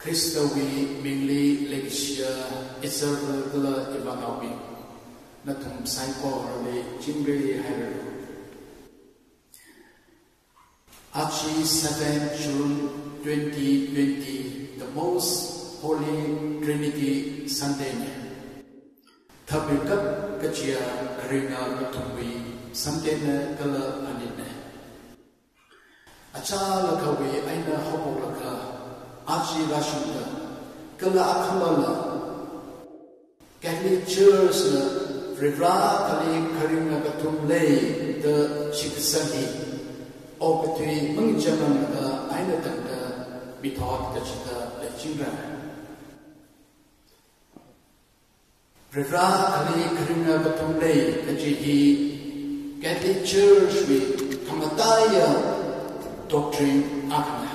Kristawi mingli legia iserver gula ibanawi natum saiko rale jingri hairu. Achi 7 June 2020, the most Holy Trinity Sunday. Tabikat kecil karina ketui Sunday na kala anine. Acha lakawi aina hobok laka. Achi Rashunda, Kala Akamala, Catholic Church, Rivra Kali Karina Katumle, the Chikasani, Opetui Mungjaman, Ainatanga, Bithot, the Chita, the Chingra. Rivra Kali Karina Katumle, the Jihi, Catholic Church with Kamataya doctrine Akana.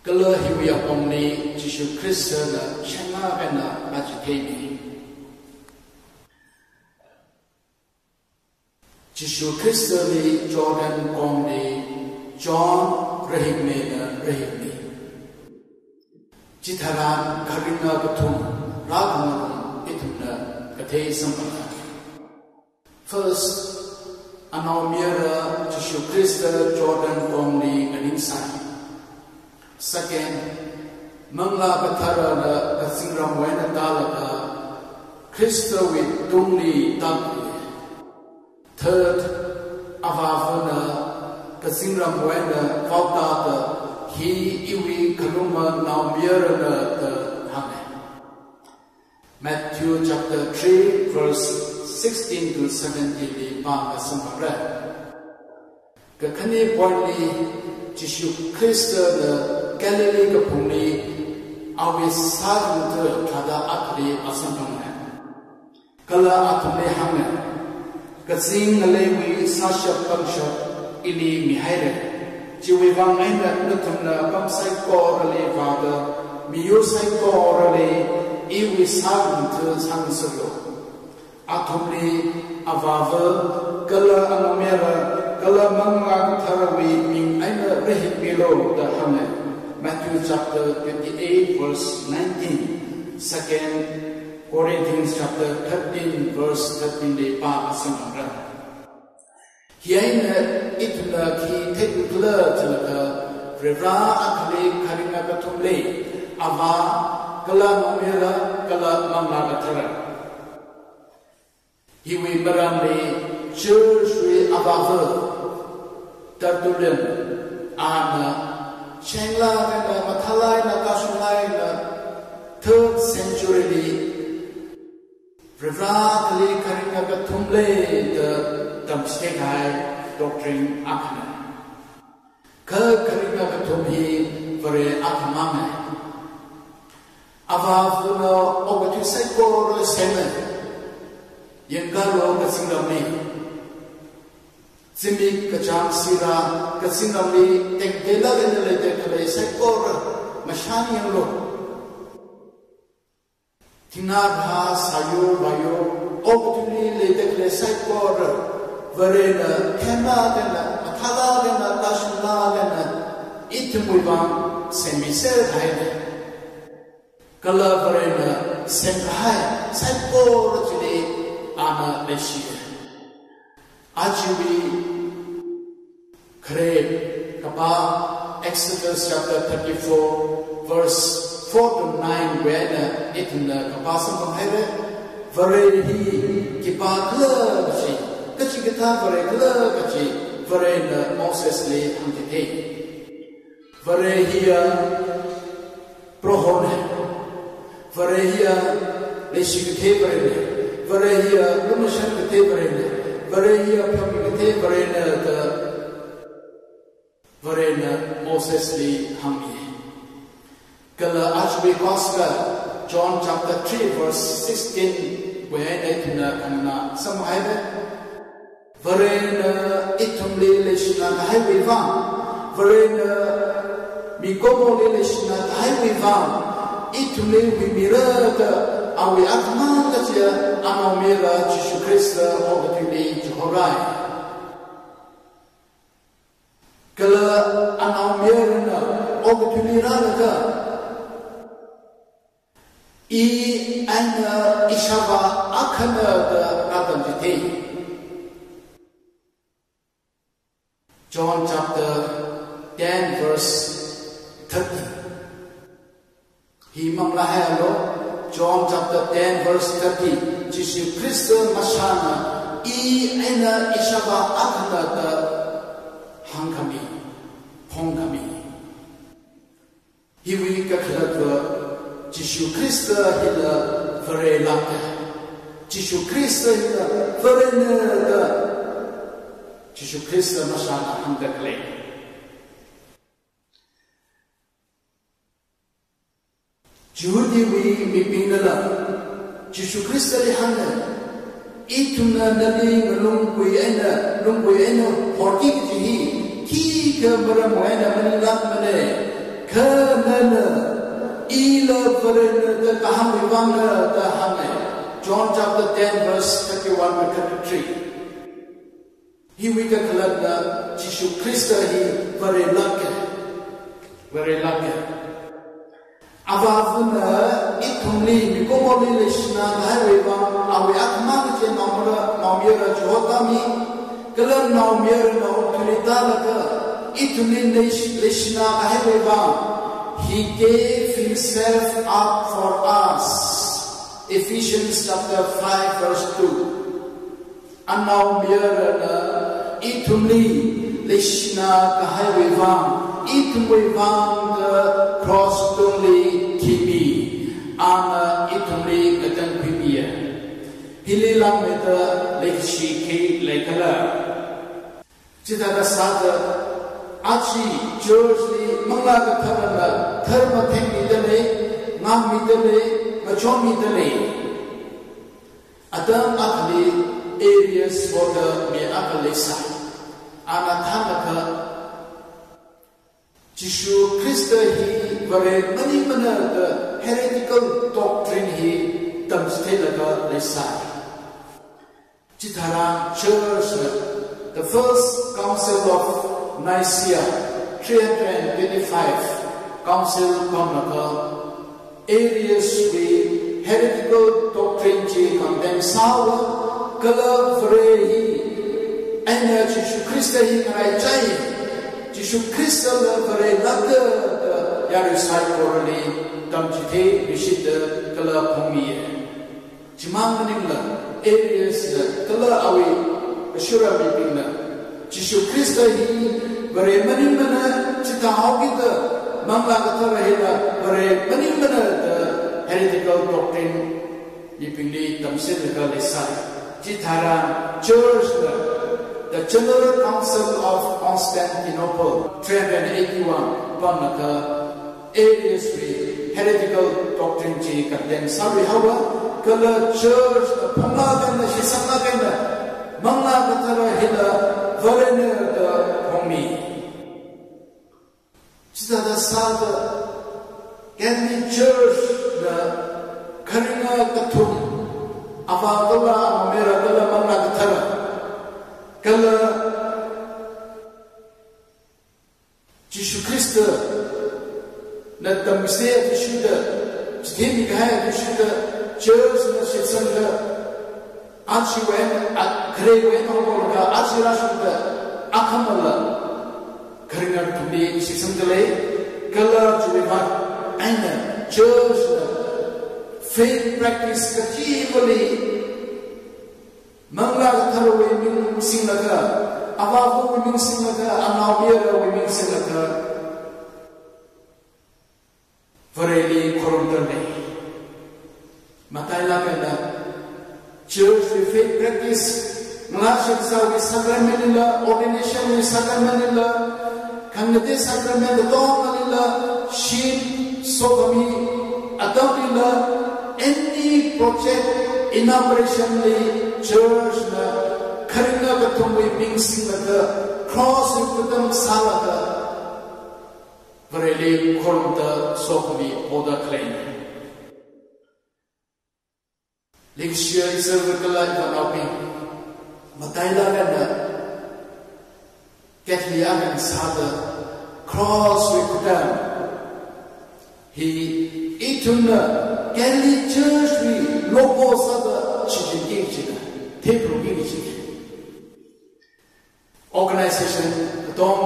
Kalau hiwiyah omni Yesus Kristus na changa kena majikeni. Yesus Kristus ni Jordan omni John rahimne na rahimni. Jitharan karina betum ragunum itumna kathe sampana. First, anomira Yesus Kristus Jordan omni aningsai. Second, Mangla Batara na Kasingram Wena Dalaka, Krista with Dungli Dagli. Third, Avavana, Kasingram Wena Valdata, He Iwi Kaluma now Mirana the Hame. Matthew chapter 3, verse 16 to 17, the Banga Sampare. Kakani Pointli, Yesus Kristus the Galilee Kapuni, our Sarah Kada Atli Asampana. Kala Atule Hame, Katsing Lewi Sasha Pangsha, Ili Mihaire, Jiwivang Enda Nutumna, Pamsai Korale Vada, Miyosai Korale, Iwi Sarah Sansalo. Atumli Avava, Kala Amamera, Kala Manga Tarawi, Ming Aina Rehit below the Hame. Matthew chapter 28 verse 19, 2 Corinthians chapter 13 verse 13 de pa asamra. Hiaina itna ki tekla tilaka revra akhle karina katumle ava kala nomera kala mamla katara. Hiwi maramle church we avava tardulen ana Chengla and Matalai na Kashulai na 3rd century Rivrakali Karina Gatumble the Damstekai doctrine Akana. Karina Gatumhi Vare Akamame Avavuna Ogatuseko Semen Yengalo Kasingami Zimik Kajam Sira, Kasinamli, Tekdela in the Letekale, Sekor, Mashani and Lo. Tinarha, Sayo, Bayo, Optuni, Letekale, Sekor, Varena, Kena, Atala, and Tashuna, and Itimuivan, Semisel Haide. Kala Varena, Senhai, Sekor, Jili, Ana Leshi. Ajiwi Kare Kapa Exodus chapter 34 verse 4 to 9 where it in the Kapasam from heaven Vare he Kipa Glurgachi Kachigata Vare Glurgachi Vare Moses le Antite Vare here Prohone Vare here Leshikate Vare Vare here Lumashan Kate Vare Varena Pamite Varena Moses Lee Hami. Kala Ashby Koska, John chapter 3 verse 16, where it in the Kamana Samhaibe. Varena Itumli Lishna Highway Van. Varena Mikomo Lishna Highway Van. Itumli Vimirata. Awi atman kacia anomira Yesus Kristus obatuli Jehorai. Kala anomira na obatuli ralaka I ana ishava akhana the Adam Jite. John chapter 10 verse 30. Hi mangla hayalo John chapter 10 verse 30. Jisu Christ masana I ana ishava akhana the hangkami hongkami. Hi we kakhala Jisu Christ hila vare lakta. Jisu Christ hila vare nada. Jisu Christ masana hamdakle. Judi we mi pinala. Jisu Christ hila ituna nali lungkui ena horti jihi ki ke meramuena menilak mene kanana. Ila varena the kaham vivanga the hame. John chapter 10 verse 31 to 33. He wika kalanda Jisu Christ hi very lucky. Avavuna itumli mikomoli lishna haiva awi akman je namira johotami kalan namira no tulitalaga itumli lishna haiva. He gave himself up for us. Ephesians chapter 5 verse 2. Annaw mirana itumli lishna kahayvang itumwevang the cross tuli kimi ana itumli katan pibiya. Hililang meta lekshi ke lekala. Cita sada Achi Jersey Mangla Tarana Therma Temidale Nam Midale Machom Midale Adam Akli areas for the Meakalesa Anathanaka Jisu Christ he Vare Mani Mana the heretical doctrine he Tamstelaga Lesai Chitara Church the first council of Nicaea 325 Council Kamaka areas with heretical doctrine je condemn sawa kala frehi and Jisu Christ hi ngai chai Jisu Christ la vare lag yarisai korali damjite bishid kala phumi jimang ningla areas kala awi ashura bipingna Jisu Christ hi vare mani mana chita hogida mangla gatha rahela vare mani mana the heretical doctrine yipingli tamsil ka lesai chithara church the General Council of Constantinople 381 panaka areas with heretical doctrine je condemn sawi hawa kala church the phanga ganda shisanga ganda mangla gatha rahela Varene the Homi. Chita the Sada Catholic Church the Karina Katum Avagala Amera Gala Mangatara Kala Jisu Christ let the Messiah Vishuda Stimi Gaya Vishuda Church Nashitsanga Achi wen kre wen hoga achi rashuda akamala karingar tumbi sisangale kala juiva and church faith practice kachivali mangla tharwe min singaga awabu min singaga anawira min singaga vareli korundane matayla kanda Church with faith practice, Malashik Sawi Sacramenilla, ordination with Sacramenilla, Kangate Sacrament, the Manila, Shin, Sogami, Adamilla, any project, inauguration, church, Karina Gatumbi, Bing Singaka, cross with them Salaka, Vareli, Korunda, Sogami, Oda Claim. Lixia is a regular developing. Matayla Ganda Catholic and Sada cross with them. he ituna Galilee Church we logo sada chijin china tepro gi china organization dom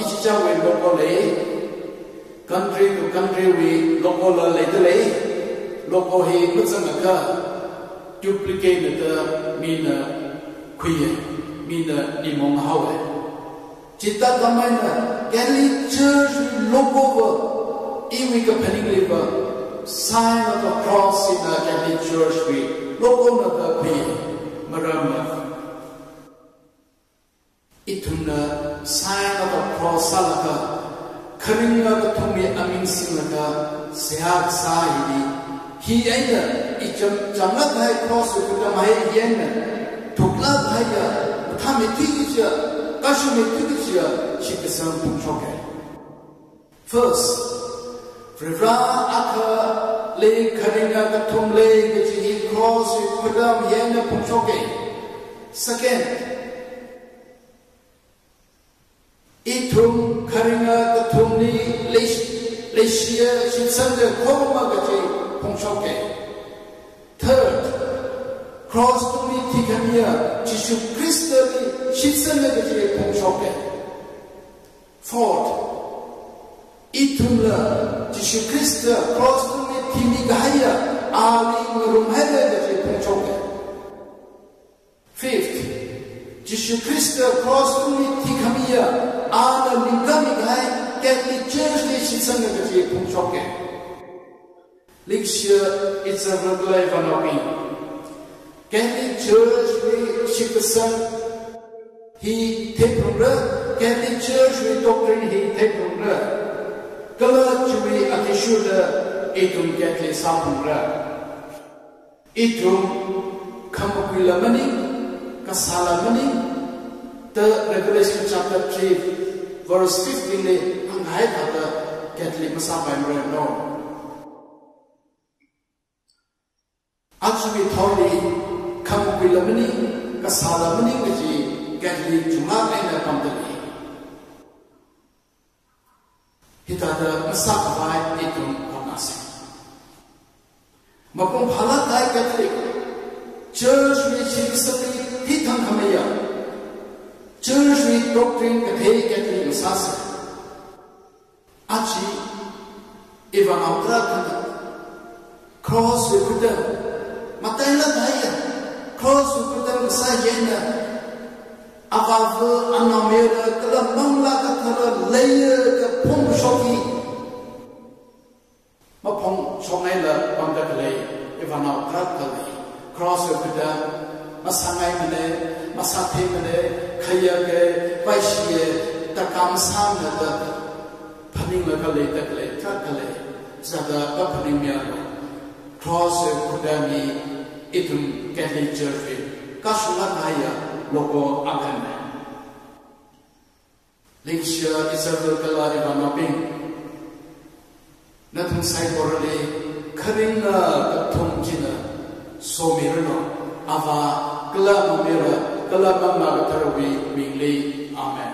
ichicha we logo le country to country we logo la le le logo he mutsanga ka duplicate the mina khuye mina limong hawe chita kamana Galilee Church logo iwi ka phaning leba sign of the cross in the Galilee Church we logo na ka khuye marama ituna sign of the cross salaka kharinga ka thumi amin singa sehat saidi hi aina icham jamla dai cross ku ta mai yen thukla dai ya thami tigia kashme tigia chikasam puchoke first Rivra aka le kharinga ka thum le ji cross ku ta yen puchoke second itum kharinga ka thum ni lesia shinsanga khoma ka ji puchoke third cross to me tikamia Jishu Christa ni shinsanga ka ji puchoke fourth itumla Jishu Christa cross to me timigaya ali ngurumhele ka ji puchoke fifth Jishu Christa cross to me tikamia ana lingami gai Catholic Church ni shinsanga ka ji puchoke Lixia it's a regular evanomi Catholic Church we shikasam he tepura Catholic Church we doctrine he tepura kala chui akishuda itum Catholic sapura itum kamakulamani kasalamani the Revelation chapter 3 verse 15 le hangai thada Catholic masabai mre no Actually, Thorny come with Lamini, Kasalamini, which he get me to Mark and a company. He had a Masakavai eating on us. Mapum Halakai Catholic Church which is a Hitan Kamaya Church with doctrine Katay Catholic Masasa Achi Ivan Abdra Cross with them. Matayla daya cross uputam sayena avavu anamera kala mangla ka thara layer ka phom shoki ma phom chongaila pamda lay ivana krakale cross uputam masangai mane masathe mane khaya ke paishiye takam samna da phaning la kale takle trakale zada ka phaning mya cross ukudami itum Catholic Church kasula kaya logo akan Lixia isarul kala ivanaping natung sai borale kharinga kathum jina somirno ava kala mamira kala mamma tarawi mingli amen